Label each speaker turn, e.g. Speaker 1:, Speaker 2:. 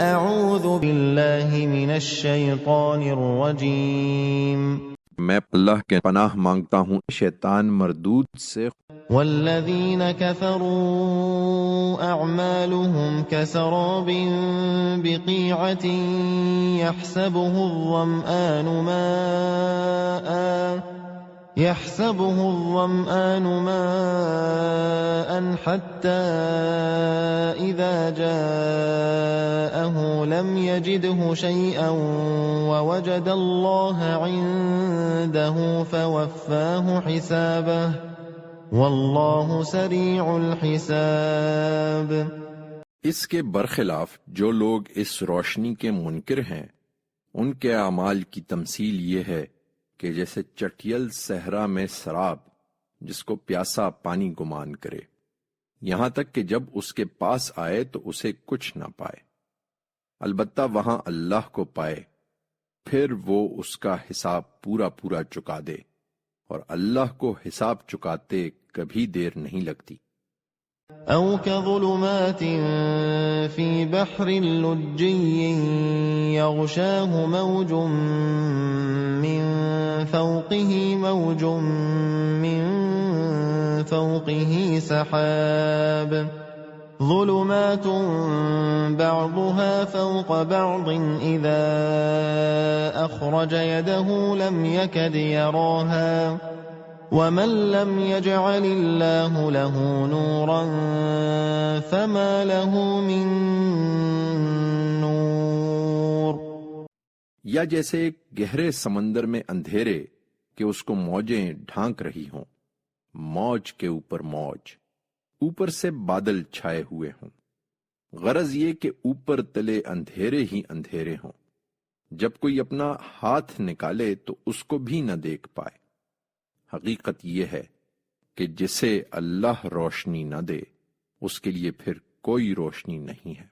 Speaker 1: اعوذ باللہ من الشیطان الرجیم
Speaker 2: میں اللہ کے پناہ مانگتا ہوں شیطان مردود سے۔
Speaker 1: والذین کفروا اعمالهم كسراب بقیعة يحسبه الظمآن ماء حتى إذا جاءه لم يجده شيئا ووجد الله عنده فوفاه حسابه والله سريع الحساب۔
Speaker 2: اس کے برخلاف جو لوگ اس روشنی کے منکر ہیں، ان کے اعمال کی تمثیل یہ ہے کہ جیسے چٹیل صحرا میں سراب جس کو پیاسا پانی گمان کرے، یہاں تک کہ جب اس کے پاس آئے تو اسے کچھ نہ پائے، البتہ وہاں اللہ کو پائے، پھر وہ اس کا حساب پورا پورا چکا دے، اور اللہ کو حساب چکاتے کبھی دیر نہیں لگتی۔
Speaker 1: او كظلمات في بحر لجي يغشاه موج من فوقه موج من فوقه سحاب ظلمات بعضها فوق بعض إذا أخرج يده لم يكد يراها ومن لم يجعل الله له نورا فما له من نور۔
Speaker 2: یا جیسے ایک گہرے سمندر میں اندھیرے کہ اس کو موجیں ڈھانک رہی ہوں، موج کے اوپر موج، اوپر سے بادل چھائے ہوئے ہوں، غرض یہ کہ اوپر تلے اندھیرے ہی اندھیرے ہوں، جب کوئی اپنا ہاتھ نکالے تو اس کو بھی نہ دیکھ پائے۔ حقیقت یہ ہے کہ جسے اللہ روشنی نہ دے اس کے لیے پھر کوئی روشنی نہیں ہے۔